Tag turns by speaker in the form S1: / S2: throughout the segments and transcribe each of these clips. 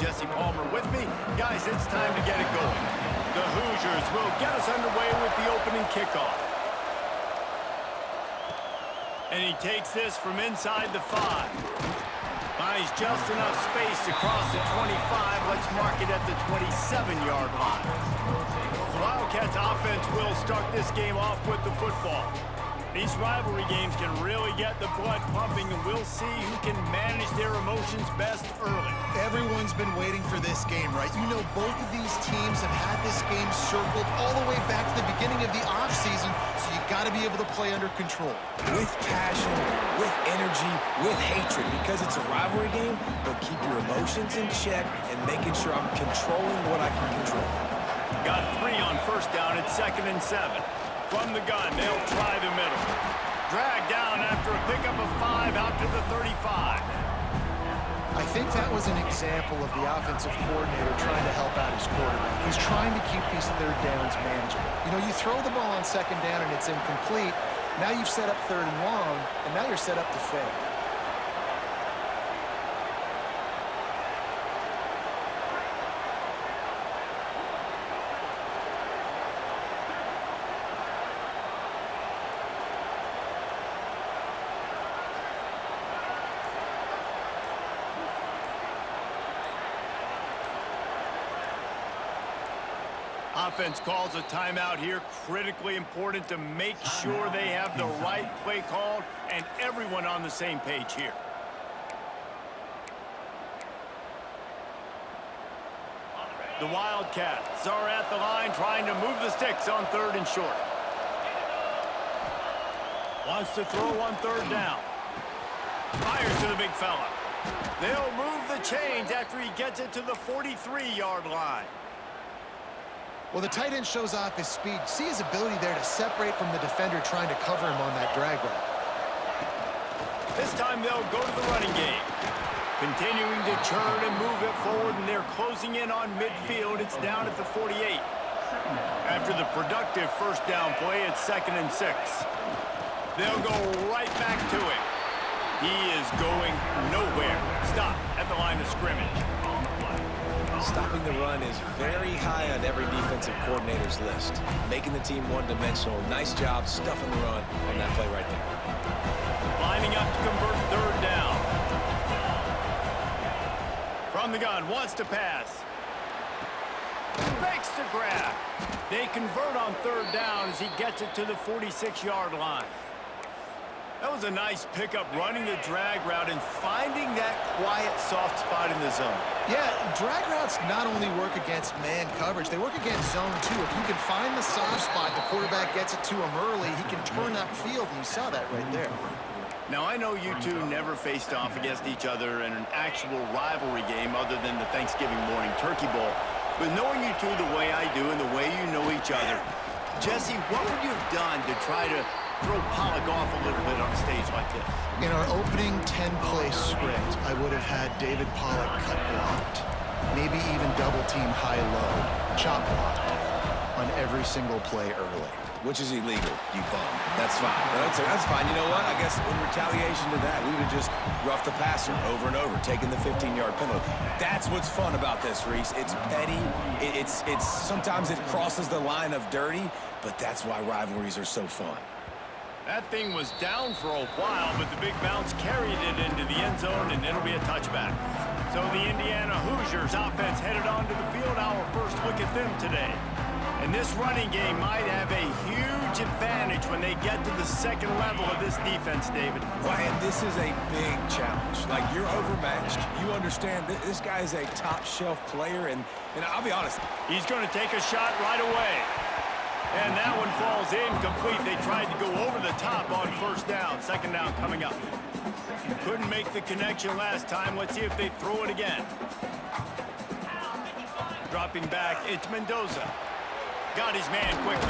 S1: Jesse Palmer with me. Guys, it's time to get it going. The Hoosiers will get us underway with the opening kickoff. And he takes this from inside the 5. Finds just enough space to cross the 25. Let's mark it at the 27-yard line. The Wildcats offense will start this game off with the football. These rivalry games can really get the blood pumping, and we'll see who can manage their emotions best early.
S2: Everyone's been waiting for this game, right? You know, both of these teams have had this game circled all the way back to the beginning of the offseason, so you got to be able to play under control.
S3: With passion, with energy, with hatred, because it's a rivalry game, but keep your emotions in check and making sure I'm controlling what I can control.
S1: Got 3 on first down at 2nd and 7. From the gun, they'll try the middle. Drag down after a pickup of 5 out to the 35.
S2: I think that was an example of the offensive coordinator trying to help out his quarterback. He's trying to keep these third downs manageable. You know, you throw the ball on 2nd down and it's incomplete. Now you've set up 3rd and long, and now you're set up to fail.
S1: Offense calls a timeout here. Critically important to make sure they have the right play called and everyone on the same page here. The Wildcats are at the line trying to move the sticks on 3rd and short. Wants to throw on 3rd down. Fires to the big fella. They'll move the chains after he gets it to the 43-yard line.
S2: Well, the tight end shows off his speed. See his ability there to separate from the defender trying to cover him on that drag route.
S1: This time they'll go to the running game. Continuing to churn and move it forward, and they're closing in on midfield. It's down at the 48. After the productive first down play, it's 2nd and 6. They'll go right back to it. He is going nowhere. Stop at the line of scrimmage.
S3: Stopping the run is very high on every defensive coordinator's list. Making the team one-dimensional. Nice job stuffing the run on that play right there.
S1: Lining up to convert 3rd down. From the gun, wants to pass. Fakes the grab. They convert on 3rd down as he gets it to the 46-yard line. That was a nice pickup, running the drag route and finding that quiet, soft spot in the zone.
S2: Yeah, drag routes not only work against man coverage, they work against zone too. If you can find the soft spot, the quarterback gets it to him early, he can turn that field, and you saw that right there.
S1: Now, I know you two never faced off against each other in an actual rivalry game other than the Thanksgiving morning Turkey Bowl. But knowing you two the way I do and the way you know each other, Jesse, what would you have done to try to throw Pollock off a little bit on a stage like this?
S2: In our opening 10-play script, I would have had David Pollock cut blocked, maybe even double-team high-low, chop blocked on every single play early.
S3: Which is illegal, you bum. That's fine. That's fine. You know what? I guess in retaliation to that, we would have just roughed the passer over and over, taking the 15-yard penalty. That's what's fun about this, Reese. It's petty. It's sometimes it crosses the line of dirty, but that's why rivalries are so fun.
S1: That thing was down for a while, but the big bounce carried it into the end zone, and it'll be a touchback. So the Indiana Hoosiers offense headed onto the field. Our first look at them today. And this running game might have a huge advantage when they get to the second level of this defense, David.
S3: Ryan, this is a big challenge. Like, you're overmatched. You understand this guy is a top-shelf player, and I'll be honest.
S1: He's going to take a shot right away. And that one falls incomplete. They tried to go over the top on 1st down. 2nd down coming up. Couldn't make the connection last time. Let's see if they throw it again. Dropping back, it's Mendoza. Got his man quickly.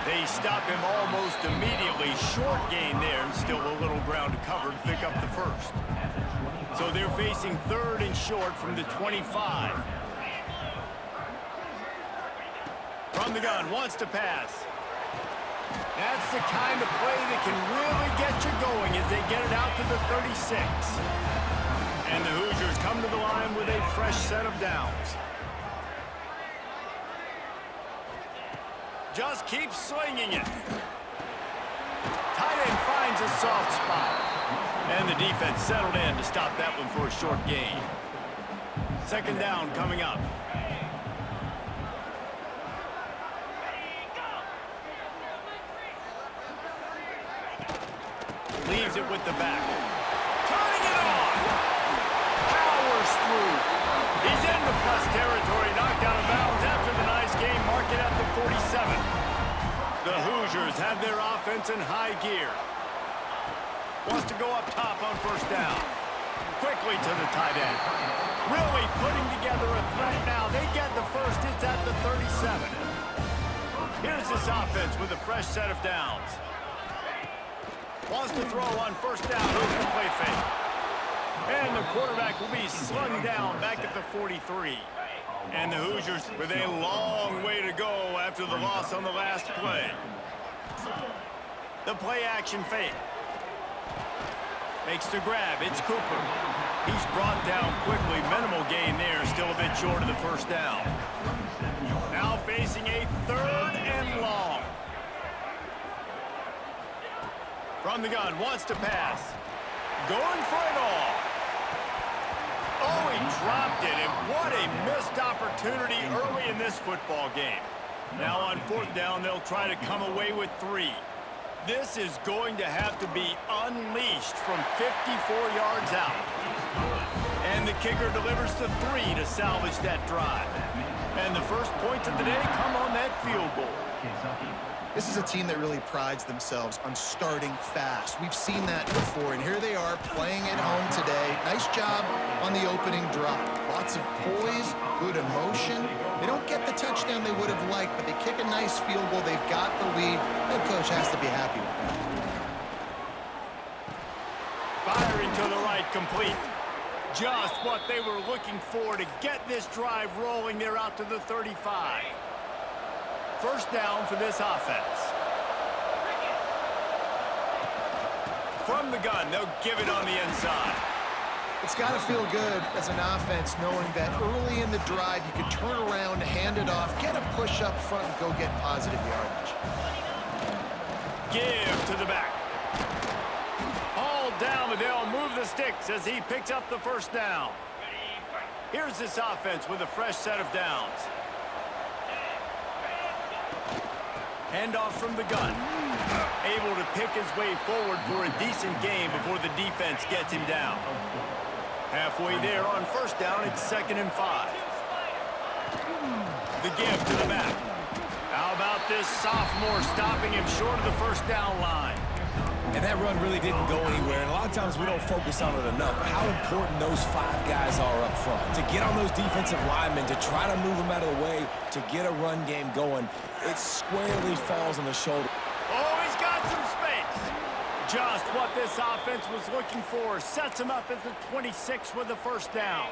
S1: They stop him almost immediately. Short gain there, and still a little ground to cover to pick up the 1st. So they're facing 3rd and short from the 25. From the gun, wants to pass. That's the kind of play that can really get you going as they get it out to the 36. And the Hoosiers come to the line with a fresh set of downs. Just keeps slinging it. Tight end finds a soft spot. And the defense settled in to stop that one for a short gain. Second down coming up. Leaves it with the back. Turning it on. Powers through. He's in the plus territory, knocked out of bounds after the nice game. Mark it at the 47. The Hoosiers have their offense in high gear. Wants to go up top on first down. Quickly to the tight end. Really putting together a threat now. They get the first. It's at the 37. Here's this offense with a fresh set of downs. Wants to throw on first down. Over the play fake. And the quarterback will be slung down back at the 43. And the Hoosiers with a long way to go after the loss on the last play. The play action fake. Makes the grab. It's Cooper. He's brought down quickly. Minimal gain there. Still a bit short of the first down. Now facing a third and long. From the gun. Wants to pass. Going for it all. Oh, he dropped it. And what a missed opportunity early in this football game. Now on fourth down, they'll try to come away with 3. This is going to have to be unleashed from 54 yards out. And the kicker delivers the 3 to salvage that drive. And the first points of the day come on that field goal.
S2: This is a team that really prides themselves on starting fast. We've seen that before, and here they are playing at home today. Nice job on the opening drop. Lots of poise, good emotion. They don't get the touchdown they would have liked, but they kick a nice field goal. They've got the lead. Head coach has to be happy with that.
S1: Firing to the right, complete. Just what they were looking for to get this drive rolling. They're out to the 35. First down for this offense. From the gun, they'll give it on the inside.
S2: It's got to feel good as an offense knowing that early in the drive you can turn around, hand it off, get a push up front, and go get positive yardage.
S1: Give to the back. All down, but they'll move the sticks as he picks up the first down. Here's this offense with a fresh set of downs. Handoff from the gun. Able to pick his way forward for a decent gain before the defense gets him down. Halfway there on first down, it's 2nd and 5. The give to the back. How about this sophomore stopping him short of the first down line?
S3: And that run really didn't go anywhere. And a lot of times we don't focus on it enough. How important those 5 guys are up front. To get on those defensive linemen, to try to move them out of the way, to get a run game going, it squarely falls on the shoulder.
S1: Oh, he's got some space. Just what this offense was looking for. Sets him up at the 26 with the first down.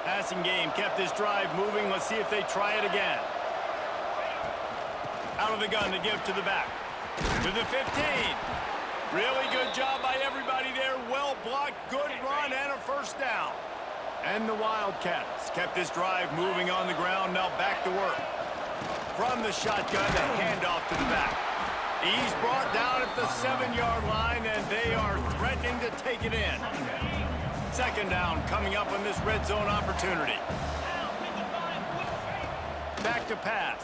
S1: Passing game kept this drive moving. Let's see if they try it again. Out of the gun to give to the back. To the 15. Really good job by everybody there. Well blocked, good run, and a first down. And the Wildcats kept this drive moving on the ground. Now back to work. From the shotgun, the handoff to the back. He's brought down at the 7-yard line, and they are threatening to take it in. Second down coming up on this red zone opportunity. Back to pass.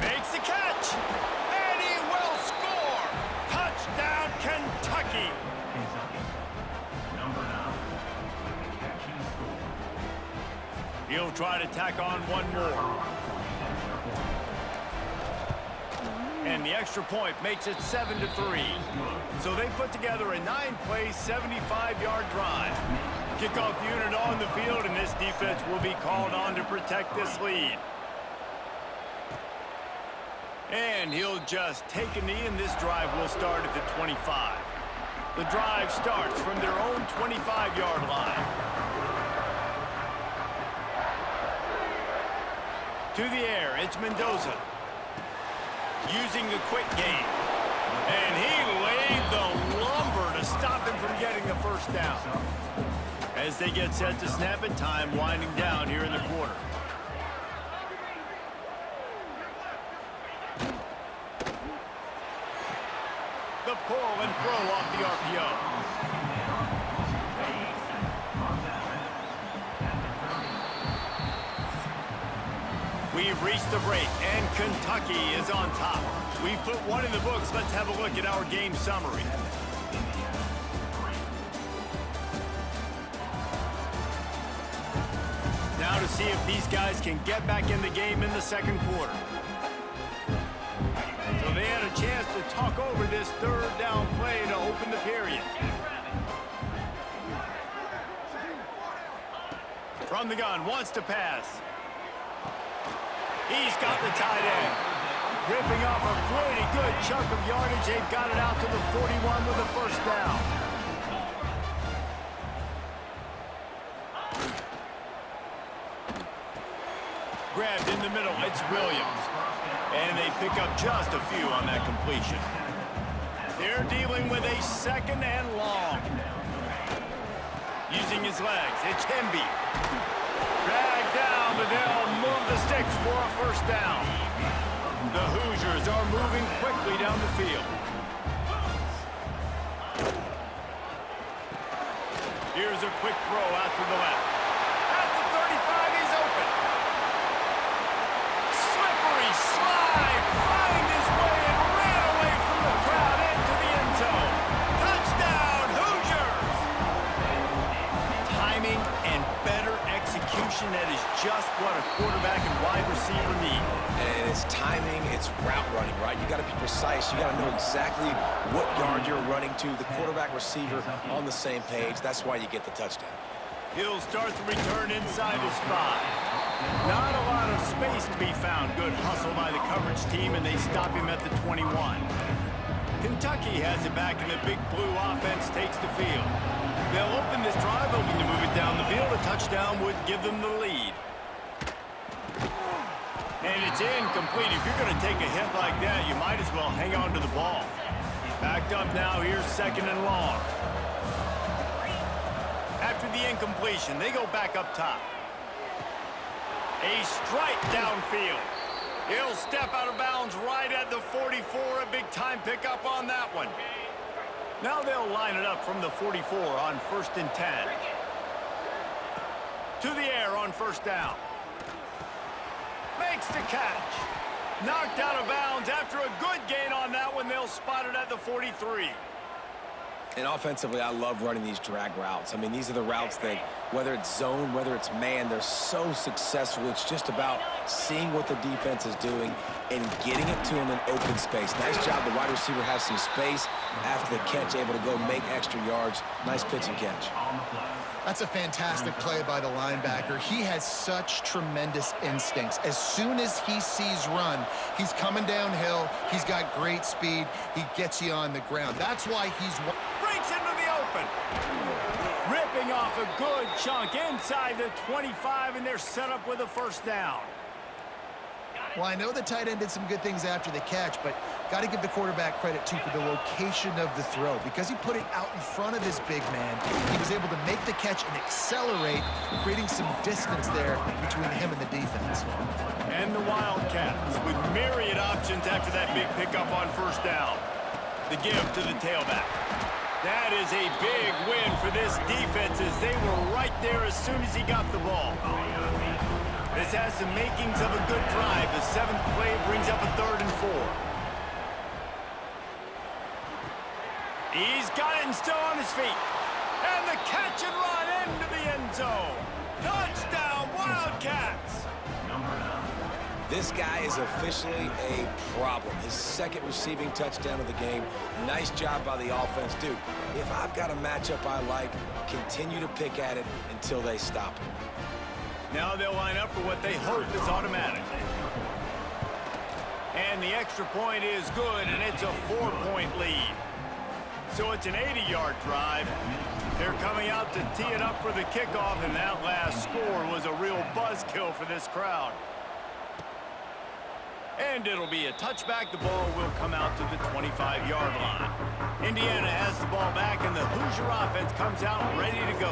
S1: Makes the catch, and he will score. Touchdown, Kentucky. He'll try to tack on one more. And the extra point makes it 7-3. So they put together a 9-play, 75-yard drive. Kickoff unit on the field, and this defense will be called on to protect this lead. And he'll just take a knee, and this drive will start at the 25. The drive starts from their own 25-yard line. To the air, it's Mendoza. Using the quick game. And he laid the lumber to to stop him from getting the first down. As they get set to snap it, time winding down here in the quarter. The pull and throw off the RPO. We've reached the break, and Kentucky is on top. We've put one in the books. Let's have a look at our game summary. Now to see if these guys can get back in the game in the second quarter. So they had a chance to talk over this third down play to open the period. From the gun, wants to pass. He's got the tight end. Ripping off a pretty good chunk of yardage. They've got it out to the 41 with a first down. Grabbed in the middle, it's Williams. And they pick up just a few on that completion. They're dealing with a second and long. Using his legs, it's Hemby. Dragged down, but they'll move the sticks for a first down. The Hoosiers are moving quickly down the field. Here's a quick throw out to the left. At the 35, he's open. Slippery slide, find his way and ran away from the crowd into the end zone. Touchdown, Hoosiers! Timing and better execution, that is just what a quarterback and wide receiver need.
S3: And it's timing, it's route running, right? You got to be precise. You got to know exactly what yard you're running to. The quarterback receiver on the same page. That's why you get the touchdown.
S1: He'll start the return inside his 5. Not a lot of space to be found. Good hustle by the coverage team, and they stop him at the 21. Kentucky has it back, and the Big Blue offense takes the field. They'll open this drive, hoping to move it down the field. A touchdown would give them the lead. And it's incomplete. If you're going to take a hit like that, you might as well hang on to the ball. Backed up now, here's second and long. After the incompletion, they go back up top. A strike downfield. He'll step out of bounds right at the 44. A big-time pickup on that one. Now they'll line it up from the 44 on 1st and 10. To the air on first down. Makes the catch. Knocked out of bounds after a good gain on that one. They'll spot it at the 43.
S3: And offensively, I love running these drag routes. I mean, these are the routes that, whether it's zone, whether it's man, they're so successful. It's just about seeing what the defense is doing and getting it to them in open space. Nice job. The wide receiver has some space after the catch, able to go make extra yards. Nice pitch and catch.
S2: That's a fantastic play by the linebacker. He has such tremendous instincts. As soon as he sees run, he's coming downhill. He's got great speed. He gets you on the ground. That's why he's...
S1: Breaks into the open. Ripping off a good chunk inside the 25, and they're set up with a first down.
S2: Well, I know the tight end did some good things after the catch, but got to give the quarterback credit, too, for the location of the throw. Because he put it out in front of his big man, he was able to make the catch and accelerate, creating some distance there between him and the defense.
S1: And the Wildcats with myriad options after that big pickup on first down. The give to the tailback. That is a big win for this defense as they were right there as soon as he got the ball. This has the makings of a good drive. The 7th play brings up a 3rd and 4. He's got it and still on his feet. And the catch and run into the end zone. Touchdown, Wildcats!
S3: This guy is officially a problem. His 2nd receiving touchdown of the game. Nice job by the offense. Dude, if I've got a matchup I like, continue to pick at it until they stop it.
S1: Now they'll line up for what they hope is automatic. And the extra point is good, and it's a 4-point lead. So it's an 80-yard drive. They're coming out to tee it up for the kickoff, and that last score was a real buzzkill for this crowd. And it'll be a touchback. The ball will come out to the 25-yard line. Indiana has the ball back, and the Hoosier offense comes out ready to go.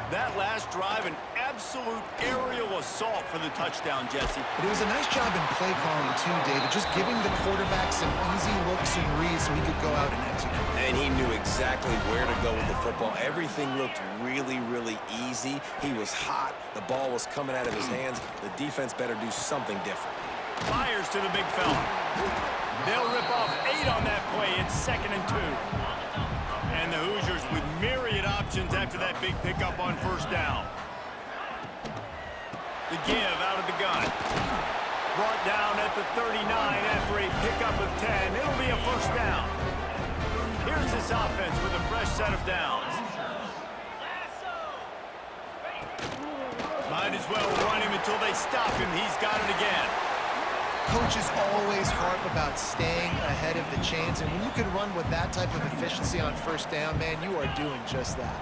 S1: That last drive, an absolute aerial assault for the touchdown, Jesse.
S2: But it was a nice job in play calling, too, David, just giving the quarterback some easy looks and reads so he could go out and execute.
S3: And he knew exactly where to go with the football. Everything looked really, really easy. He was hot. The ball was coming out of his hands. The defense better do something different.
S1: Fires to the big fella. They'll rip off 8 on that play. It's 2nd and 2. And the Hoosiers with myriad options after that big pickup on first down. The give out of the gun. Brought down at the 39 after a pickup of 10. It'll be a first down. Here's this offense with a fresh set of downs. Might as well run him until they stop him. He's got it again.
S2: Coaches always harp about staying ahead of the chains, and when you can run with that type of efficiency on first down, man, you are doing just that.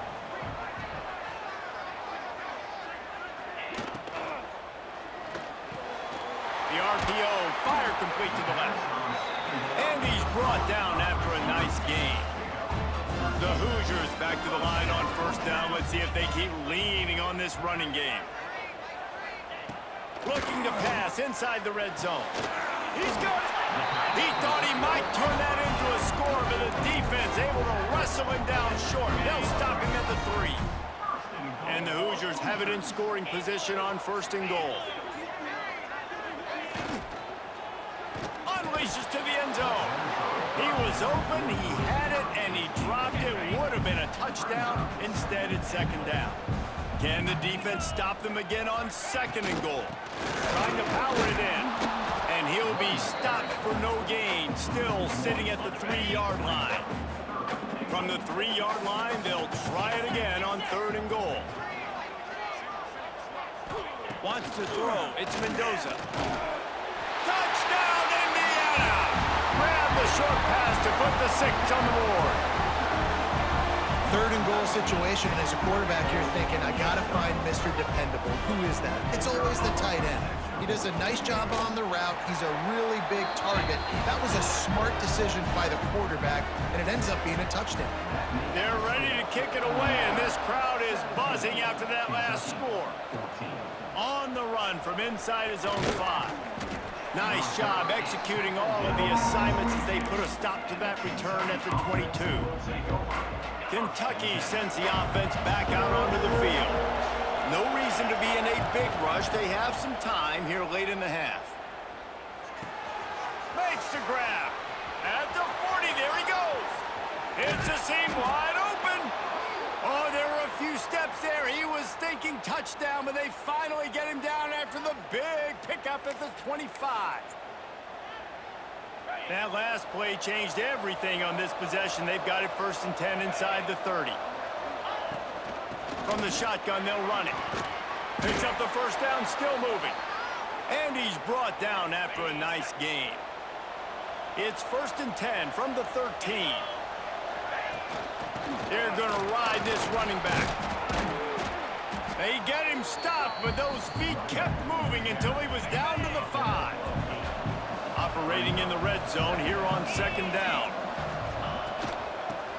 S1: The RPO, fire complete to the left. And he's brought down after a nice gain. The Hoosiers back to the line on first down. Let's see if they keep leaning on this running game. Looking to pass inside the red zone. He's got it. He thought he might turn that into a score, but the defense able to wrestle him down short. They'll stop him at the 3. And the Hoosiers have it in scoring position on 1st and goal. Unleashes to the end zone. He was open, he had it, and he dropped it. Would have been a touchdown. Instead, it's 2nd down. Can the defense stop them again on 2nd and goal? Trying to power it in. And he'll be stopped for no gain. Still sitting at the 3-yard line. From the 3-yard line, they'll try it again on 3rd and goal. Wants to throw. It's Mendoza. Touchdown, Indiana! Grab the short pass to put the 6 on the board.
S2: 3rd and goal situation, and as a quarterback, you're thinking, I gotta find Mr. Dependable. Who is that? It's always the tight end. He does a nice job on the route. He's a really big target. That was a smart decision by the quarterback, and it ends up being a touchdown.
S1: They're ready to kick it away, and this crowd is buzzing after that last score. On the run from inside his own 5. Nice job executing all of the assignments as they put a stop to that return at the 22. Kentucky sends the offense back out onto the field. No reason to be in a big rush. They have some time here late in the half. Makes the grab. At the 40, there he goes. It's a seam wide open. Oh, there were a few steps there. He was thinking touchdown, but they finally get him down after the big pickup at the 25. That last play changed everything on this possession. They've got it 1st and 10 inside the 30. From the shotgun, they'll run it. Picks up the first down, still moving. And he's brought down after a nice gain. It's 1st and 10 from the 13. They're going to ride this running back. They get him stopped, but those feet kept moving until he was down to the 5. Operating in the red zone here on 2nd down.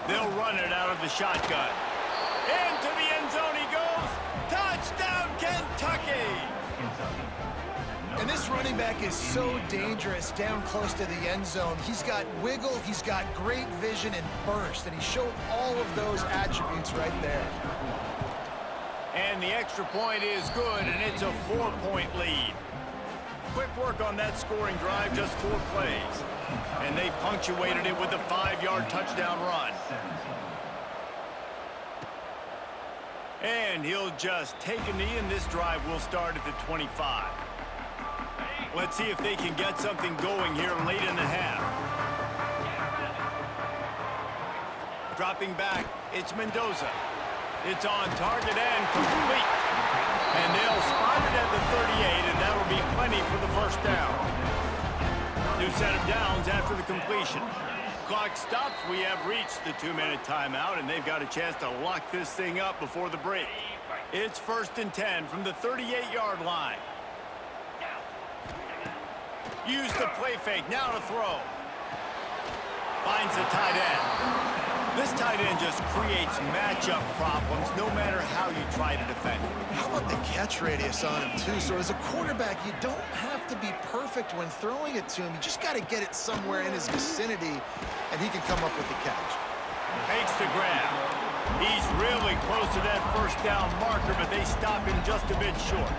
S1: They'll run it out of the shotgun. Into the end zone he goes. Touchdown, Kentucky!
S2: And this running back is so dangerous down close to the end zone. He's got wiggle, he's got great vision and burst, and he showed all of those attributes right there.
S1: And the extra point is good, and it's a 4-point lead. Quick work on that scoring drive, just 4 plays. And they punctuated it with a 5-yard touchdown run. And he'll just take a knee, and this drive will start at the 25. Let's see if they can get something going here late in the half. Dropping back, it's Mendoza. It's on target and complete. And they'll spot it at the 38, and that'll be plenty for the first down. New set of downs after the completion. Clock stops. We have reached the 2-minute timeout, and they've got a chance to lock this thing up before the break. It's 1st and 10 from the 38-yard line. Use the play fake. Now to throw. Finds the tight end. This tight end just creates matchup problems no matter how you try to defend it.
S2: How about the catch radius on him, too? So as a quarterback, you don't have to be perfect when throwing it to him. You just got to get it somewhere in his vicinity, and he can come up with the catch.
S1: Makes the grab. He's really close to that first down marker, but they stop him just a bit short.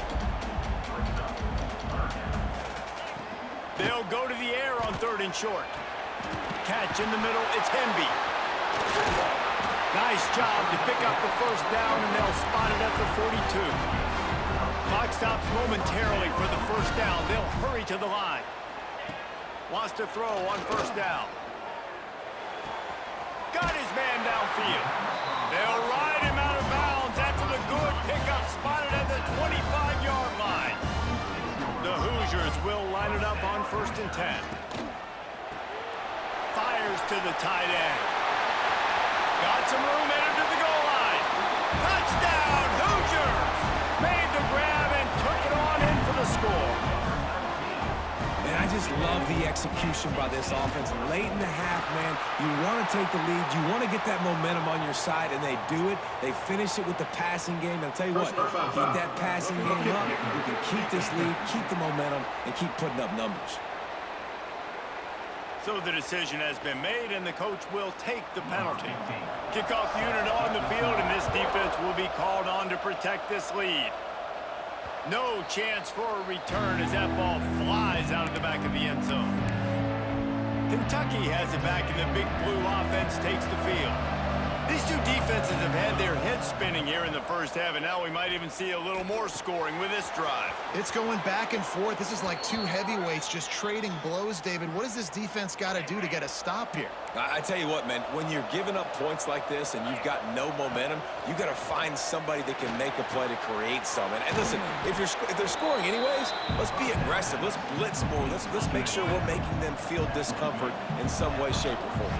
S1: They'll go to the air on 3rd and short. Catch in the middle, it's Hemby. Nice job to pick up the first down, and they'll spot it at the 42. Clock stops momentarily for the first down. They'll hurry to the line. Wants to throw on 1st down. Got his man downfield. They'll ride him out of bounds after the good pickup spotted at the 25-yard line. The Hoosiers will line it up on 1st and 10. Fires to the tight end. Got some room, entered to the goal line. Touchdown, Hoosiers! Made the grab and took it on in for the score.
S3: And I just love the execution by this offense. Late in the half, man, you want to take the lead. You want to get that momentum on your side, and they do it. They finish it with the passing game. And I'll tell you what, keep that passing game up. You can keep this lead, keep the momentum, and keep putting up numbers.
S1: So the decision has been made, and the coach will take the penalty. Kickoff unit on the field, and this defense will be called on to protect this lead. No chance for a return as that ball flies out of the back of the end zone. Kentucky has it back, and the big blue offense takes the field. These two defenses have had their heads spinning here in the first half, and now we might even see a little more scoring with this drive.
S2: It's going back and forth. This is like two heavyweights just trading blows, David. What does this defense got to do to get a stop here?
S3: I tell you what, man, when you're giving up points like this and you've got no momentum, you got to find somebody that can make a play to create some. And listen, if they're scoring anyways, let's be aggressive. Let's blitz more. Let's make sure we're making them feel discomfort in some way, shape, or form.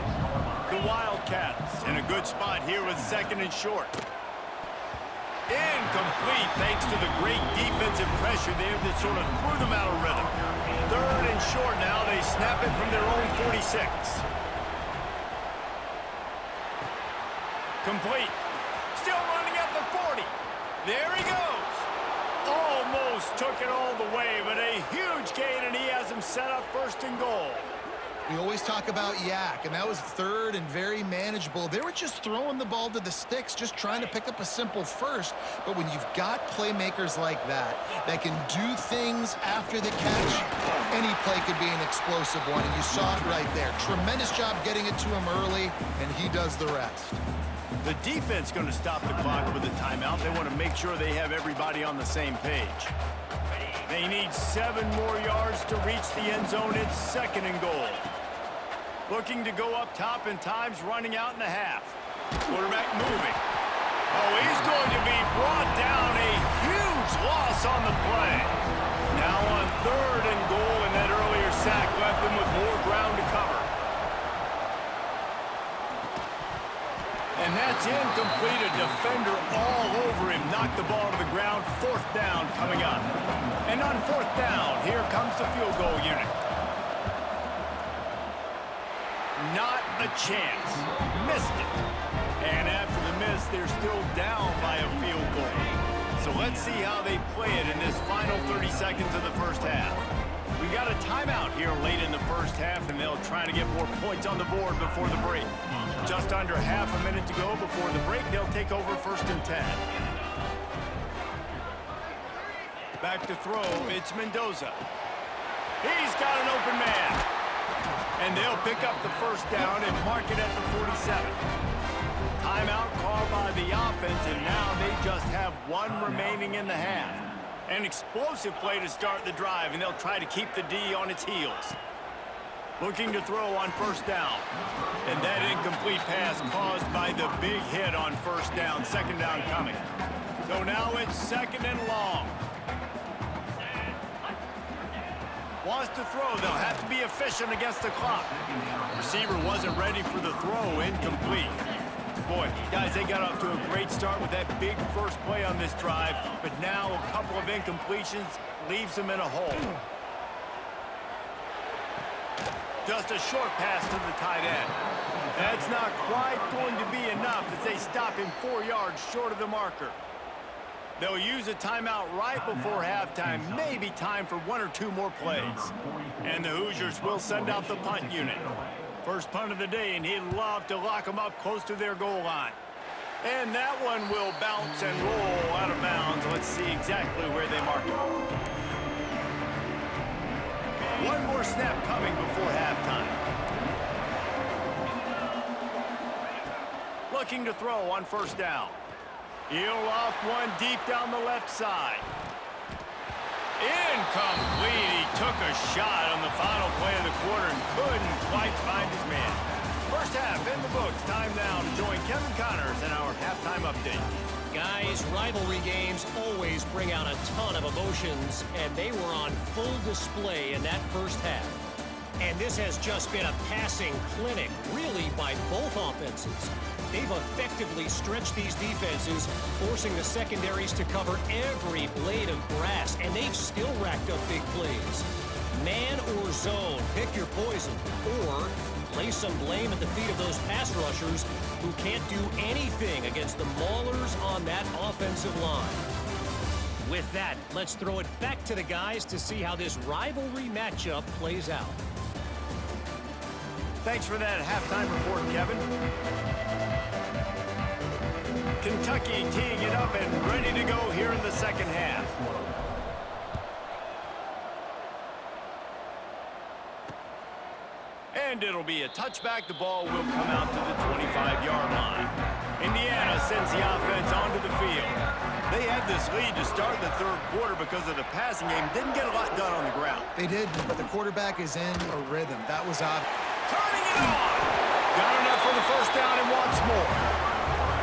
S1: The Wildcats in a good spot here with 2nd and short. Incomplete thanks to the great defensive pressure there that sort of threw them out of rhythm. 3rd and short now. They snap it from their own 46. Complete. Still running at the 40. There he goes. Almost took it all the way, but a huge gain, and he has him set up 1st and goal.
S2: We always talk about yak, and that was 3rd and very manageable. They were just throwing the ball to the sticks, just trying to pick up a simple first. But when you've got playmakers like that can do things after the catch, any play could be an explosive one, and you saw it right there. Tremendous job getting it to him early, and he does the rest.
S1: The defense going to stop the clock with a timeout. They want to make sure they have everybody on the same page. They need 7 more yards to reach the end zone. It's 2nd and goal. Looking to go up top, and time's running out in the half. Quarterback moving. Oh, he's going to be brought down. A huge loss on the play. Now on 3rd and goal, and that earlier sack left them with more ground to cover. And that's incomplete. A defender all over him. Knocked the ball to the ground. 4th down coming up. And on 4th down, here comes the field goal unit. Not a chance. Missed it. And after the miss, they're still down by a field goal. So let's see how they play it in this final 30 seconds of the first half. We got a timeout here late in the first half, and they'll try to get more points on the board before the break. Just under half a minute to go before the break. They'll take over 1st and 10. Back to throw, it's Mendoza. He's got an open man. And they'll pick up the first down and mark it at the 47. Timeout called by the offense, and now they just have 1 remaining in the half. An explosive play to start the drive, and they'll try to keep the D on its heels. Looking to throw on 1st down. And that incomplete pass caused by the big hit on 1st down. 2nd down coming. So now it's 2nd and long. Wants to throw. They'll have to be efficient against the clock. Receiver wasn't ready for the throw. Incomplete. Boy, guys, they got off to a great start with that big first play on this drive, but now a couple of incompletions leaves them in a hole. Just a short pass to the tight end. That's not quite going to be enough as they stop him 4 yards short of the marker. They'll use a timeout right before halftime, maybe time for 1 or 2 more plays. And the Hoosiers will send out the punt unit. First punt of the day, and he'd love to lock them up close to their goal line. And that one will bounce and roll out of bounds. Let's see exactly where they mark it. One more snap coming before halftime. Looking to throw on first down. He'll loft one deep down the left side. Incomplete. He took a shot on the final play of the quarter and couldn't quite find his man. First half in the books. Time now to join Kevin Connors in our halftime update.
S4: Guys, rivalry games always bring out a ton of emotions, and they were on full display in that first half. And this has just been a passing clinic, really, by both offenses. They've effectively stretched these defenses, forcing the secondaries to cover every blade of grass, and they've still racked up big plays. Man or zone, pick your poison, or lay some blame at the feet of those pass rushers who can't do anything against the maulers on that offensive line. With that, let's throw it back to the guys to see how this rivalry matchup plays out.
S1: Thanks for that halftime report, Kevin. Kentucky teeing it up and ready to go here in the second half. And it'll be a touchback. The ball will come out to the 25-yard line. Indiana sends the offense onto the field. They had this lead to start the third quarter because of the passing game. Didn't get a lot done on the ground.
S2: They did, but the quarterback is in a rhythm. That was obvious.
S1: Turning it on. Got enough for the first down and wants more.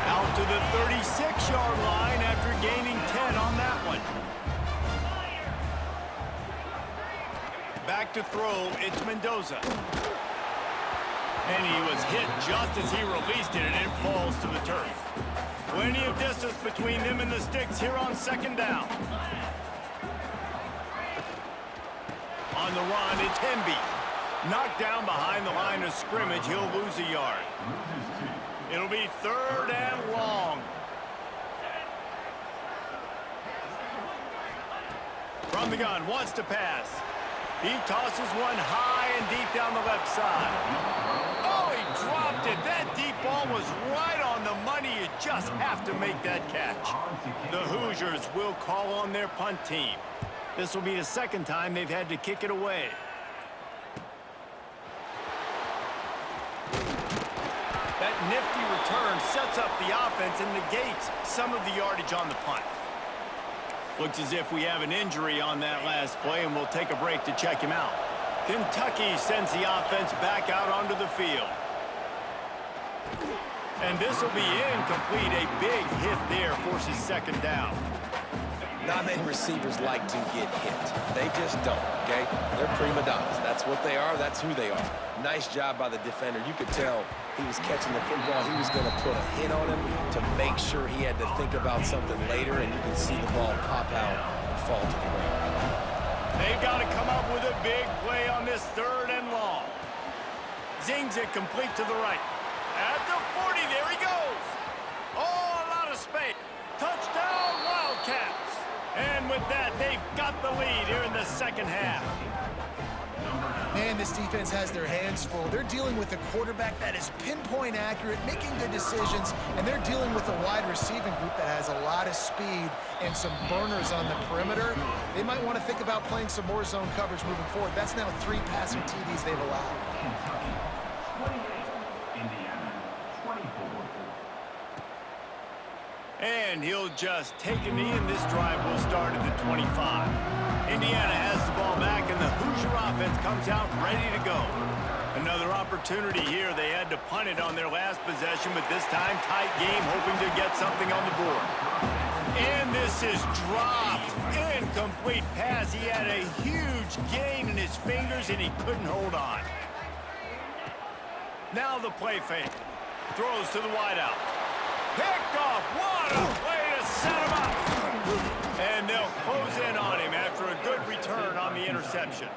S1: Out to the 36-yard line after gaining 10 on that one. Back to throw, it's Mendoza. And he was hit just as he released it, and it falls to the turf. Plenty of distance between them and the sticks here on second down. On the run, it's Hemby. Knocked down behind the line of scrimmage, he'll lose a yard. It'll be third and long. From the gun, wants to pass. He tosses one high and deep down the left side. Oh, he dropped it. That deep ball was right on the money. You just have to make that catch. The Hoosiers will call on their punt team. This will be the second time they've had to kick it away. That nifty return sets up the offense and negates some of the yardage on the punt. Looks as if we have an injury on that last play, and we'll take a break to check him out. Kentucky sends the offense back out onto the field. And this will be incomplete. A big hit there forces second down.
S3: Not many receivers like to get hit. They just don't, okay? They're prima donnas. That's what they are. That's who they are. Nice job by the defender. You could tell he was catching the football. He was going to put a hit on him to make sure he had to think about something later, and you can see the ball pop out and fall to the ground.
S1: They've got to come up with a big play on this third and long. Zings it complete to the right. At the 40, there he goes. Oh, a lot of space. Touchdown, Wildcats. And with that, they've got the lead here in the second half.
S2: Man, this defense has their hands full. They're dealing with a quarterback that is pinpoint accurate, making good decisions, and they're dealing with a wide receiving group that has a lot of speed and some burners on the perimeter. They might want to think about playing some more zone coverage moving forward. That's now 3 passing TDs they've allowed.
S5: Kentucky 28, Indiana 24.
S1: And he'll just take a knee, and this drive will start at the 25. Indiana has the ball back, and the Hoosier offense comes out ready to go. Another opportunity here. They had to punt it on their last possession, but this time tight game, hoping to get something on the board. And this is dropped. Incomplete pass. He had a huge gain in his fingers, and he couldn't hold on. Now the play fake. Throws to the wideout. Picked off. What a way to set him up. And they'll close in on him after a good return on the interception.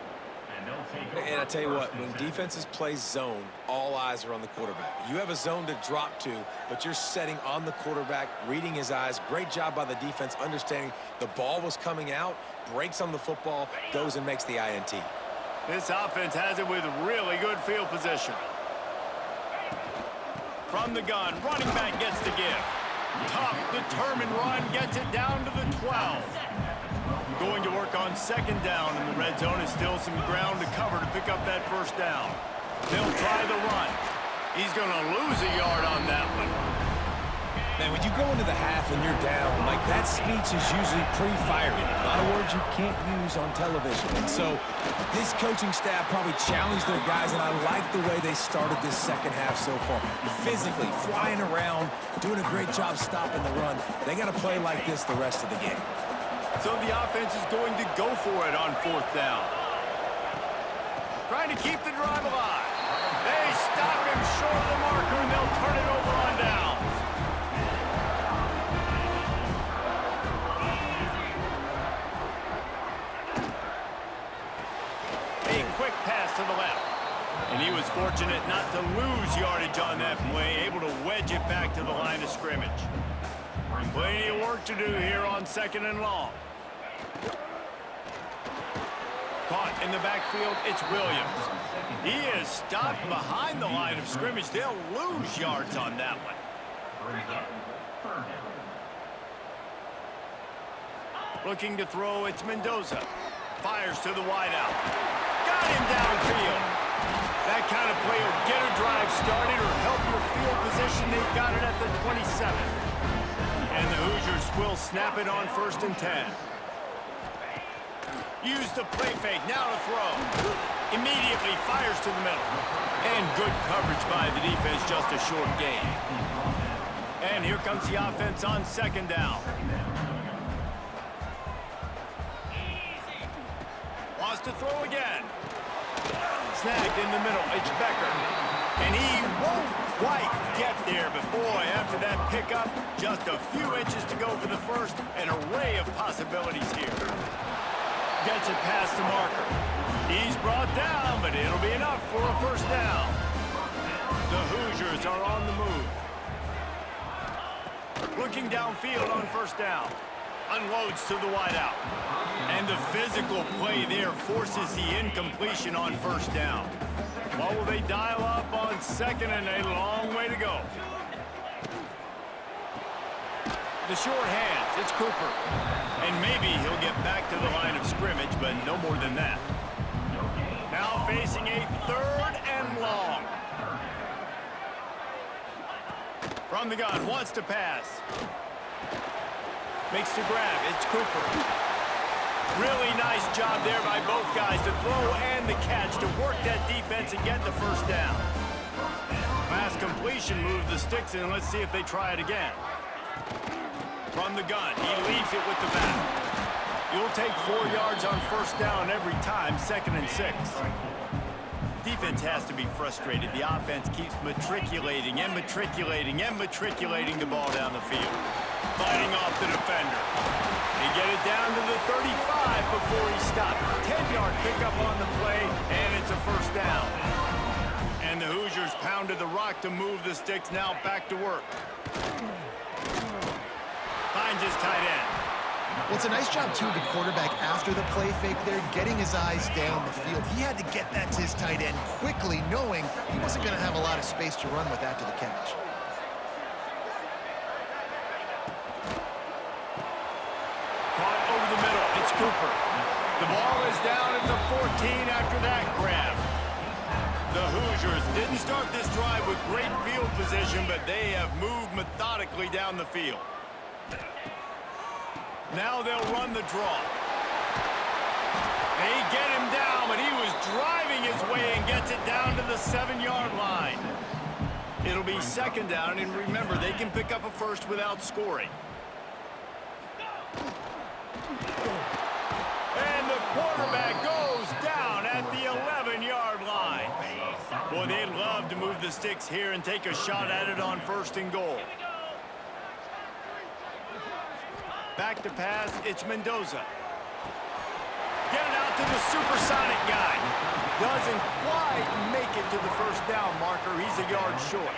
S5: And they'll take
S3: And I tell you what, when defenses play zone, all eyes are on the quarterback. You have a zone to drop to, but you're setting on the quarterback, reading his eyes. Great job by the defense, understanding the ball was coming out, breaks on the football, goes and makes the INT.
S1: This offense has it with really good field position. From the gun, running back gets the give. Tough, determined run, gets it down to the 12. Going to work on second down, and the red zone is still some ground to cover to pick up that first down. They'll try the run. He's going to lose a yard on that one.
S3: Man, when you go into the half and you're down, like that speech is usually pretty fiery. A lot of words you can't use on television. And so this coaching staff probably challenged their guys, and I like the way they started this second half so far. Physically, flying around, doing a great job stopping the run. They got to play like this the rest of the game.
S1: So the offense is going to go for it on fourth down. Trying to keep the drive alive. They stop him short of the marker, and they'll turn it over on downs. A quick pass to the left. And he was fortunate not to lose yardage on that play, able to wedge it back to the line of scrimmage. Plenty of work to do here on second and long. Caught in the backfield, it's Williams. He is stopped behind the line of scrimmage. They'll lose yards on that one. Looking to throw, it's Mendoza. Fires to the wideout. Got him downfield. That kind of play will get a drive started or help your field position. They've got it at the 27. And the Hoosiers will snap it on 1st and 10. Use the play fake, now to throw. Immediately fires to the middle. And good coverage by the defense, just a short gain. And here comes the offense on second down. Wants to throw again. Snagged in the middle, it's Becker. And he won't quite get there, but boy, after that pickup, just a few inches to go for the first. An array of possibilities here. Gets it past the marker. He's brought down, but it'll be enough for a first down. The Hoosiers are on the move. Looking downfield on first down. Unloads to the wideout. And the physical play there forces the incompletion on first down. What will they dial up on second, and a long way to go? The short hands, it's Cooper. And maybe he'll get back to the line of scrimmage, but no more than that. Now facing a 3rd and long. From the gun, wants to pass. Makes the grab, it's Cooper. Really nice job there by both guys to throw and the catch to work that defense and get the first down. Pass completion, move the sticks in. Let's see if they try it again. From the gun, he leaves it with the back. You'll take 4 yards on first down every time, 2nd and 6. Defense has to be frustrated. The offense keeps matriculating and matriculating and matriculating the ball down the field. Fighting off the defender. They get it down to the 35 before he stopped. 10-yard pickup on the play, and it's a first down. And the Hoosiers pounded the rock to move the sticks, now back to work. Finds his tight end.
S2: Well, it's a nice job, too, of the quarterback after the play fake there, getting his eyes down the field. He had to get that to his tight end quickly, knowing he wasn't going to have a lot of space to run with after the catch.
S1: Caught over the middle. It's Cooper. The ball is down at the 14 after that grab. The Hoosiers didn't start this drive with great field position, but they have moved methodically down the field. Now they'll run the draw. They get him down, but he was driving his way and gets it down to the 7-yard line. It'll be second down, and remember, they can pick up a first without scoring. And the quarterback goes down at the 11-yard line. Boy, they'd love to move the sticks here and take a shot at it on 1st and goal. Back to pass, it's Mendoza. Get it out to the supersonic guy. Doesn't quite make it to the first down marker. He's a yard short.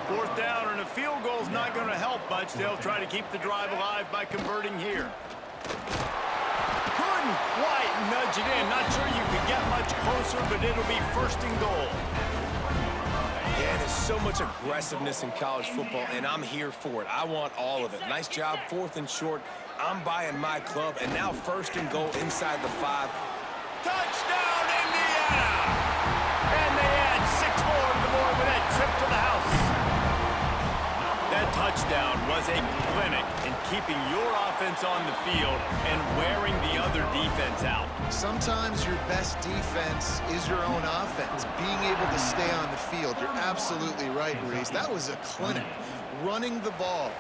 S1: Fourth down and a field goal is not going to help much. They'll try to keep the drive alive by converting here. Couldn't quite nudge it in. Not sure you could get much closer, but it'll be first and goal.
S3: Yeah, there's so much aggressiveness in college football, and I'm here for it. I want all of it. Nice job, 4th and short. I'm buying my club, and now first and goal inside the 5.
S1: Touchdown, Indiana! And they add 6 more to the board with that trip to the house. That touchdown was a clinic in keeping your offense on the field and wearing the other defense out.
S2: Sometimes your best defense is your own offense, being able to stay on the field. You're absolutely right, Reese. That was a clinic. Running the ball,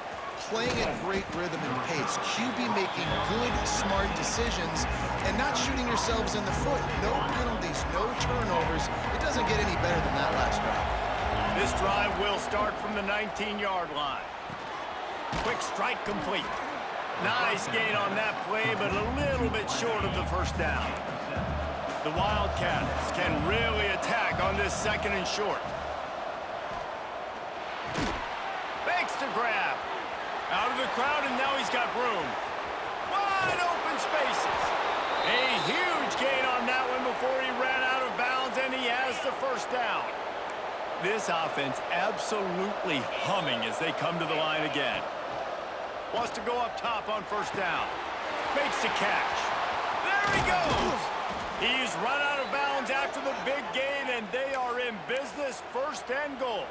S2: playing at great rhythm and pace, QB making good, smart decisions, and not shooting yourselves in the foot. No penalties, no turnovers. It doesn't get any better than that last drive.
S1: This drive will start from the 19-yard line. Quick strike complete. Nice gain on that play, but a little bit short of the first down. The Wildcats can really attack on this 2nd and short. Makes the grab. Out of the crowd, and now he's got room. Wide open spaces. A huge gain on that one before he ran out of bounds, and he has the first down. This offense absolutely humming as they come to the line again. Wants to go up top on first down. Makes the catch. There he goes. He's run out of bounds after the big gain, and they are in business, 1st and goal.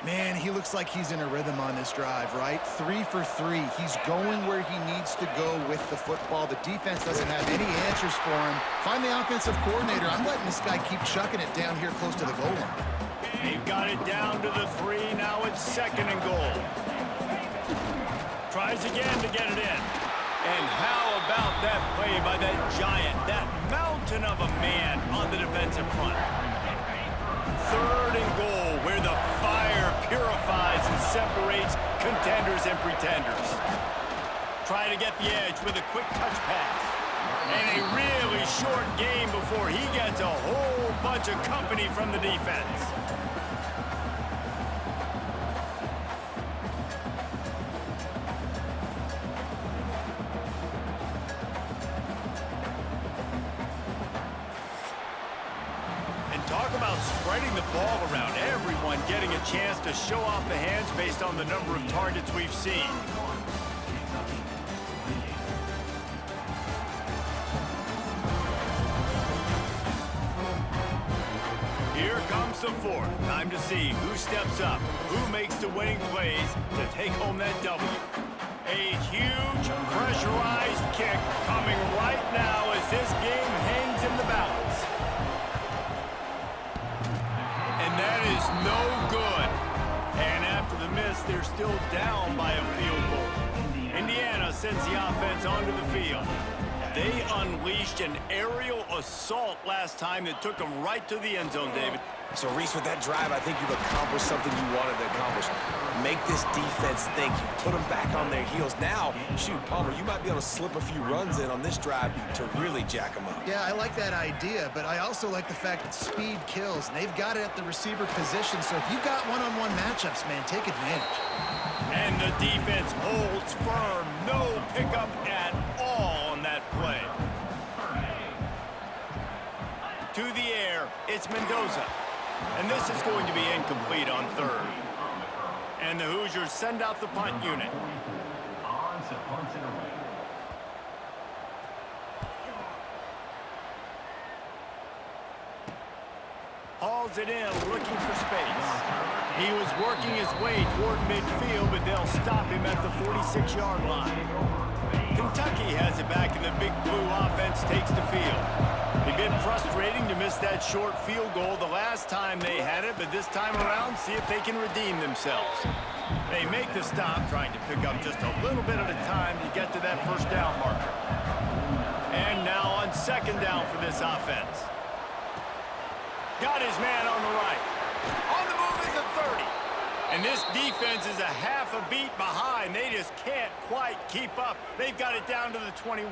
S2: Man, he looks like he's in a rhythm on this drive, right? 3 for 3. He's going where he needs to go with the football. The defense doesn't have any answers for him. Find the offensive coordinator. I'm letting this guy keep chucking it down here close to the goal line.
S1: They've got it down to the 3. Now it's 2nd and goal. Tries again to get it in. And how about that play by that giant, that mountain of a man on the defensive front? 3rd and goal, where the fire purifies and separates contenders and pretenders. Try to get the edge with a quick touch pass. And a really short game before he gets a whole bunch of company from the defense. Talk about spreading the ball around. Everyone getting a chance to show off the hands based on the number of targets we've seen. Here comes the 4th. Time to see who steps up, who makes the winning plays to take home that W. A huge pressurized kick coming right now as this game hangs in the balance. And that is no good. And after the miss, they're still down by a field goal. Indiana sends the offense onto the field. They unleashed an aerial assault last time that took them right to the end zone, David.
S3: So, Reese, with that drive, I think you've accomplished something you wanted to accomplish. Make this defense think. You put them back on their heels. Now, shoot, Palmer, you might be able to slip a few runs in on this drive to really jack them up.
S2: Yeah, I like that idea, but I also like the fact that speed kills. And they've got it at the receiver position, so if you've got one-on-one matchups, man, take advantage.
S1: And the defense holds firm. No pickup at all on that play. To the air, it's Mendoza. And this is going to be incomplete on 3rd. And the Hoosiers send out the punt unit. Hauls it in, looking for space. He was working his way toward midfield, but they'll stop him at the 46-yard line. Kentucky has it back, and the Big Blue offense takes the field. It's been frustrating to miss that short field goal the last time they had it, but this time around, see if they can redeem themselves. They make the stop, trying to pick up just a little bit at a time to get to that first down marker. And now on 2nd down for this offense. Got his man on the right. On the move is the 30. And this defense is a half a beat behind. They just can't quite keep up. They've got it down to the 21.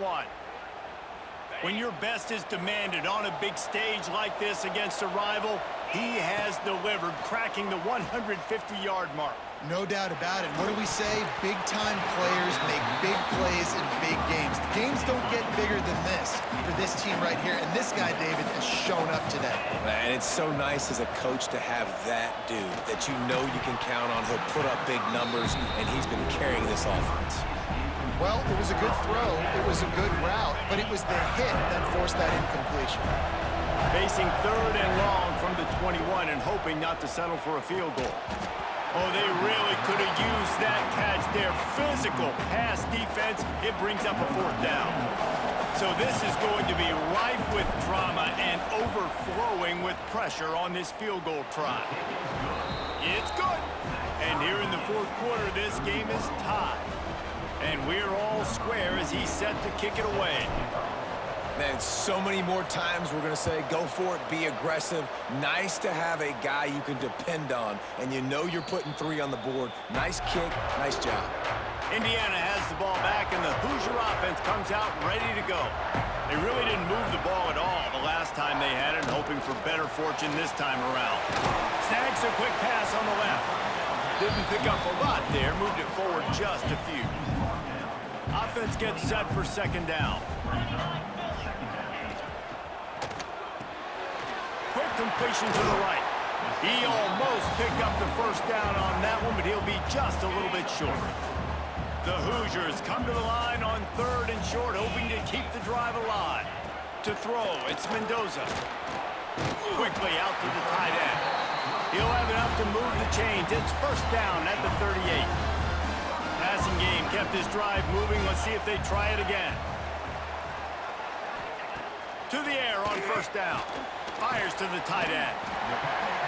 S1: When your best is demanded on a big stage like this against a rival, he has delivered, cracking the 150-yard mark.
S2: No doubt about it. What do we say? Big-time players make big plays in big games. The games don't get bigger than this for this team right here, and this guy, David, has shown up today.
S3: Man, it's so nice as a coach to have that dude that you know you can count on. He'll put up big numbers, and he's been carrying this offense.
S2: Well, it was a good throw, it was a good route, but it was the hit that forced that incompletion.
S1: Facing 3rd and long from the 21 and hoping not to settle for a field goal. Oh, they really could have used that catch there. Physical pass defense, it brings up a 4th down. So this is going to be rife with drama and overflowing with pressure on this field goal try. It's good. And here in the 4th quarter, this game is tied. And we're all square as he's set to kick it away.
S3: Man, so many more times we're going to say, go for it, be aggressive. Nice to have a guy you can depend on, and you know you're putting 3 on the board. Nice kick, nice job.
S1: Indiana has the ball back, and the Hoosier offense comes out ready to go. They really didn't move the ball at all the last time they had it, hoping for better fortune this time around. Snags a quick pass on the left. Didn't pick up a lot there, moved it forward just a few. Offense gets set for 2nd down. Quick completion to the right. He almost picked up the 1st down on that one, but he'll be just a little bit short. The Hoosiers come to the line on 3rd and short, hoping to keep the drive alive. To throw, it's Mendoza. Quickly out to the tight end. He'll have enough to move the chains. It's 1st down at the 38. Passing game kept his drive moving. Let's see if they try it again. To the air on 1st down. Fires to the tight end.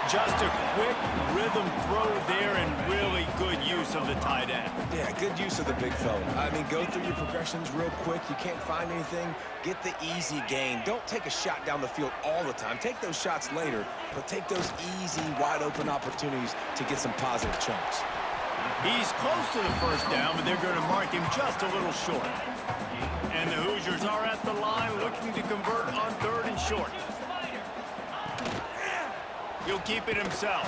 S1: Just a quick rhythm throw there and really good use of the tight end.
S3: Yeah, good use of the big fella. I mean, go through your progressions real quick. You can't find anything. Get the easy gain. Don't take a shot down the field all the time. Take those shots later, but take those easy, wide-open opportunities to get some positive chunks.
S1: He's close to the 1st down, but they're going to mark him just a little short. And the Hoosiers are at the line looking to convert on 3rd and short. He'll keep it himself.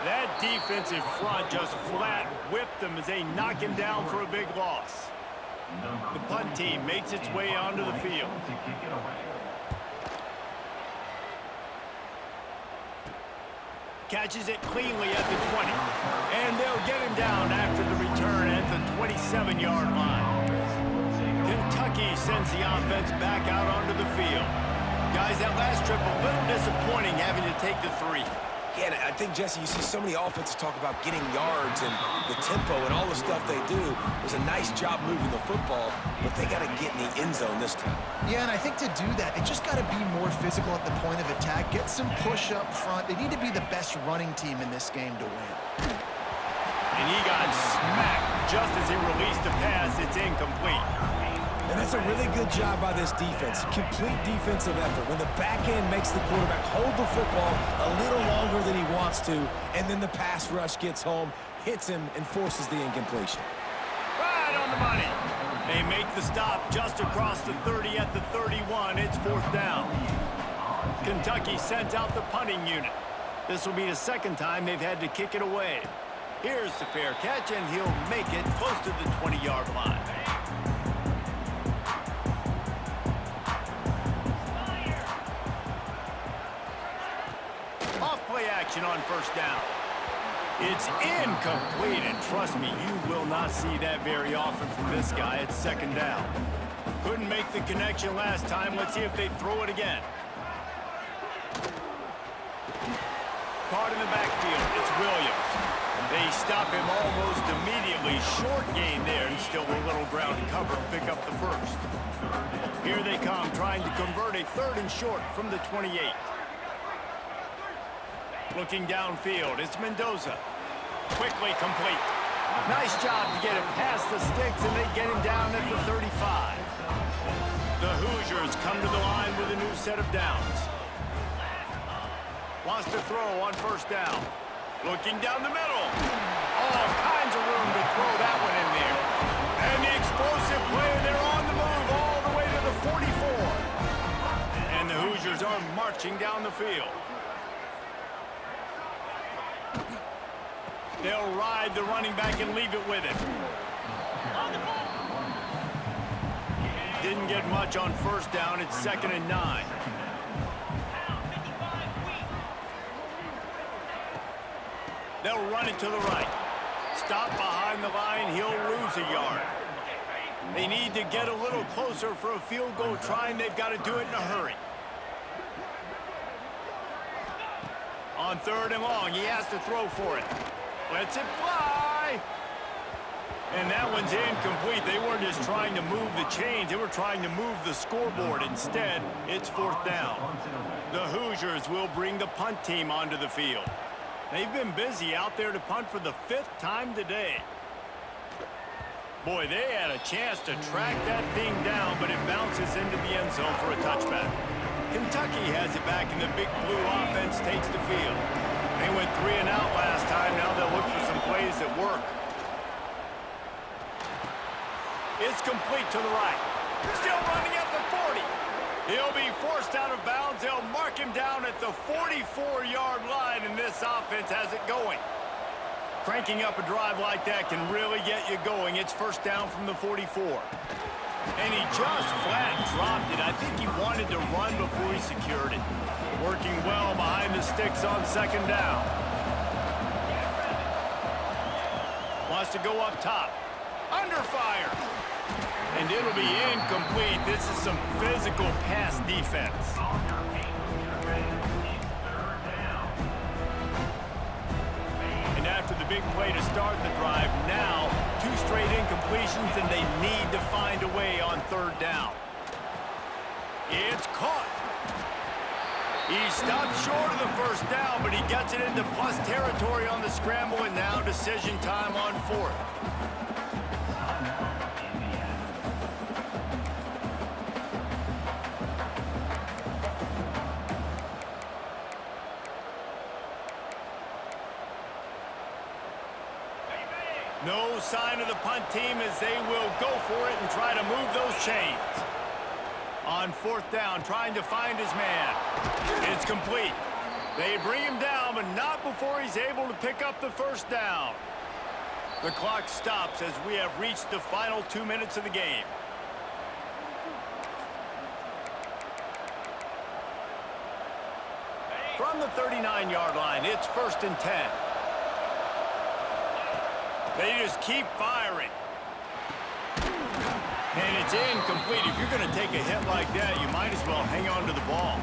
S1: That defensive front just flat whipped them as they knock him down for a big loss. The punt team makes its way onto the field. Catches it cleanly at the 20. And they'll get him down after the return at the 27-yard line. Kentucky sends the offense back out onto the field. Guys, that last trip a little disappointing having to take the 3.
S3: Yeah, and I think, Jesse, you see so many offenses talk about getting yards and the tempo and all the stuff they do. It was a nice job moving the football, but they got to get in the end zone this time.
S2: Yeah, and I think to do that, they just got to be more physical at the point of attack, get some push up front. They need to be the best running team in this game to win.
S1: And he got smacked just as he released the pass. It's incomplete.
S3: And that's a really good job by this defense. Complete defensive effort. When the back end makes the quarterback hold the football a little longer than he wants to, and then the pass rush gets home, hits him, and forces the incompletion.
S1: Right on the money. They make the stop just across the 30 at the 31. It's 4th down. Kentucky sent out the punting unit. This will be the 2nd time they've had to kick it away. Here's the fair catch, and he'll make it close to the 20-yard line. Off-play action on 1st down. It's incomplete, and trust me, you will not see that very often from this guy at 2nd down. Couldn't make the connection last time. Let's see if they throw it again. Caught in the backfield. It's Williams. They stop him almost immediately. Short gain there, and still a little ground to cover to pick up the 1st. Here they come, trying to convert a 3rd and short from the 28. Looking downfield, it's Mendoza. Quickly complete. Nice job to get it past the sticks, and they get him down at the 35. The Hoosiers come to the line with a new set of downs. Wants to throw on 1st down. Looking down the middle. All kinds of room to throw that one in there. And the explosive play, they're on the move all the way to the 44. marching down the field. They'll ride the running back and leave it with him. Didn't get much on first down. It's 2nd and 9. They'll run it to the right. Stop behind the line. He'll lose a yard. They need to get a little closer for a field goal try, and they've got to do it in a hurry. On 3rd and long, he has to throw for it. Lets it fly. And that one's incomplete. They weren't just trying to move the chains. They were trying to move the scoreboard. Instead, it's 4th down. The Hoosiers will bring the punt team onto the field. They've been busy out there to punt for the 5th time today. Boy, they had a chance to track that thing down, but it bounces into the end zone for a touchback. Kentucky has it back, and the big blue offense takes the field. They went 3 and out last time. Now they'll look for some plays that work. It's complete to the right. Still running at the 40. He'll be forced out of bounds. They'll mark him down at the 44-yard line, and this offense has it going. Cranking up a drive like that can really get you going. It's 1st down from the 44. And he just flat dropped it. I think he wanted to run before he secured it. Working well behind the sticks on 2nd down. Wants to go up top. Under fire. And it'll be incomplete. This is some physical pass defense. And after the big play to start the drive, now 2 straight incompletions, and they need to find a way on 3rd down. It's caught. He stopped short of the 1st down, but he gets it into plus territory on the scramble, and now decision time on 4th. No sign of the punt team as they will go for it and try to move those chains. On 4th down, trying to find his man. It's complete. They bring him down, but not before he's able to pick up the 1st down. The clock stops as we have reached the final 2 minutes of the game. From the 39-yard line, it's 1st and 10. They just keep firing. And it's incomplete. If you're going to take a hit like that, you might as well hang on to the ball.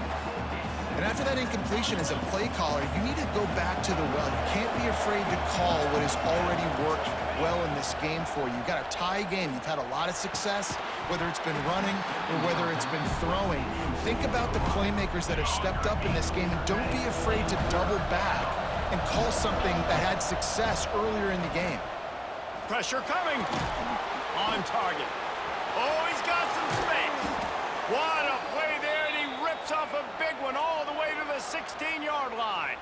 S2: And after that incompletion, as a play caller, you need to go back to the well. You can't be afraid to call what has already worked well in this game for you. You've got a tie game. You've had a lot of success, whether it's been running or whether it's been throwing. Think about the playmakers that have stepped up in this game, and don't be afraid to double back and call something that had success earlier in the game.
S1: Pressure coming. On target. Oh, he's got some space. What a play there, and he rips off a big one all the way to the 16-yard line.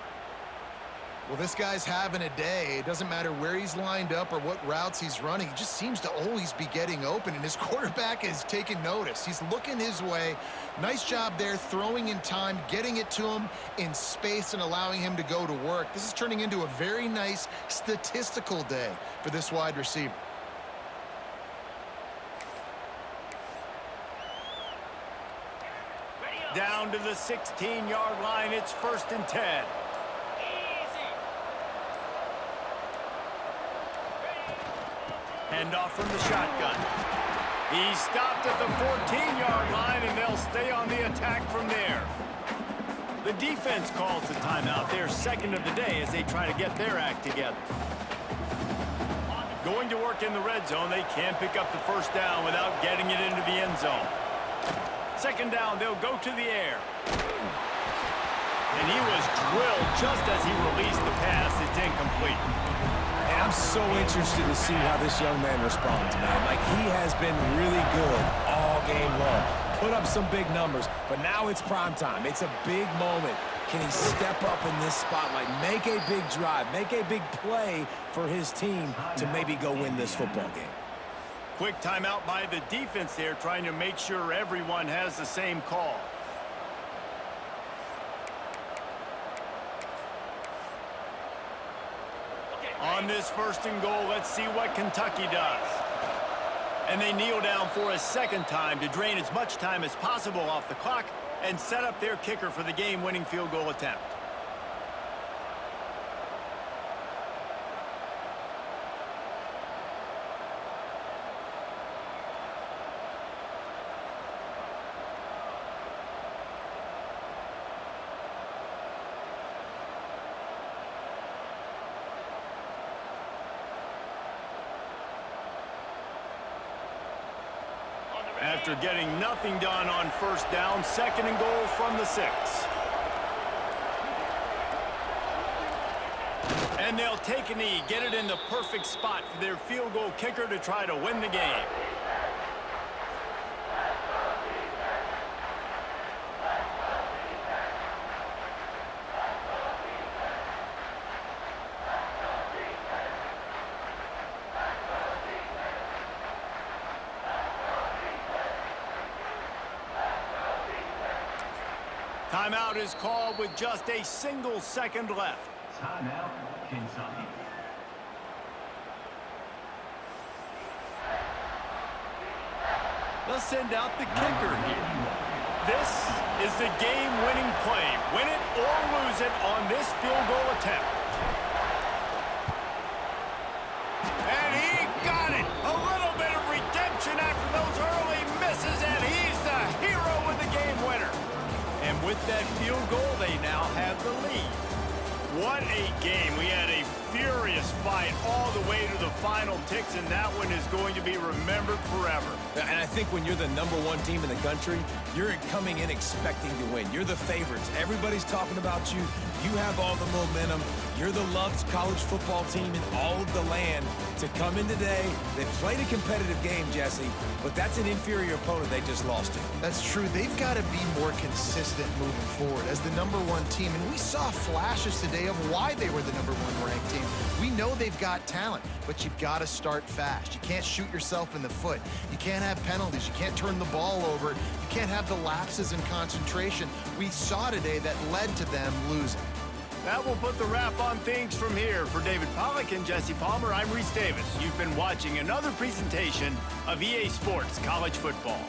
S2: Well, this guy's having a day. It doesn't matter where he's lined up or what routes he's running. He just seems to always be getting open, and his quarterback is taking notice. He's looking his way. Nice job there, throwing in time, getting it to him in space and allowing him to go to work. This is turning into a very nice statistical day for this wide receiver.
S1: Down to the 16-yard line, it's 1st and 10. Handoff from the shotgun. He stopped at the 14-yard line, and they'll stay on the attack from there. The defense calls the timeout. They're 2nd of the day as they try to get their act together. Going to work in the red zone. They can't pick up the 1st down without getting it into the end zone. 2nd down, they'll go to the air. And he was drilled just as he released the pass. It's incomplete.
S3: And I'm so interested to see how this young man responds, man. Like, he has been really good all game long. Put up some big numbers, but now it's prime time. It's a big moment. Can he step up in this spotlight, make a big drive, make a big play for his team to maybe go win this football game?
S1: Quick timeout by the defense there, trying to make sure everyone has the same call. On this 1st and goal, let's see what Kentucky does. And they kneel down for a second time to drain as much time as possible off the clock and set up their kicker for the game-winning field goal attempt. After getting nothing done on 1st down, 2nd and goal from the 6. And they'll take a knee, get it in the perfect spot for their field goal kicker to try to win the game. Timeout is called with just a single second left.
S5: Timeout, Kentucky.
S1: They'll send out the kicker here. This is the game-winning play. Win it or lose it on this field goal attempt. And he got it. A little bit of redemption after those early misses, and he's the hero with the game winner. And with that field goal, they now have the lead. What a game. We had a furious fight all the way to the final ticks, and that one is going to be remembered forever.
S3: And I think when you're the #1 team in the country, you're coming in expecting to win. You're the favorites. Everybody's talking about you. You have all the momentum. You're the loved college football team in all of the land. To come in today, they played a competitive game, Jesse, but that's an inferior opponent they just lost to.
S2: That's true. They've got to be more consistent moving forward as the #1 team. And we saw flashes today of why they were the #1 ranked team. We know they've got talent, but you've got to start fast. You can't shoot yourself in the foot. You can't have penalties. You can't turn the ball over. You can't have the lapses in concentration we saw today that led to them losing.
S1: That will put the wrap on things from here. For David Pollack and Jesse Palmer, I'm Reese Davis. You've been watching another presentation of EA Sports College Football.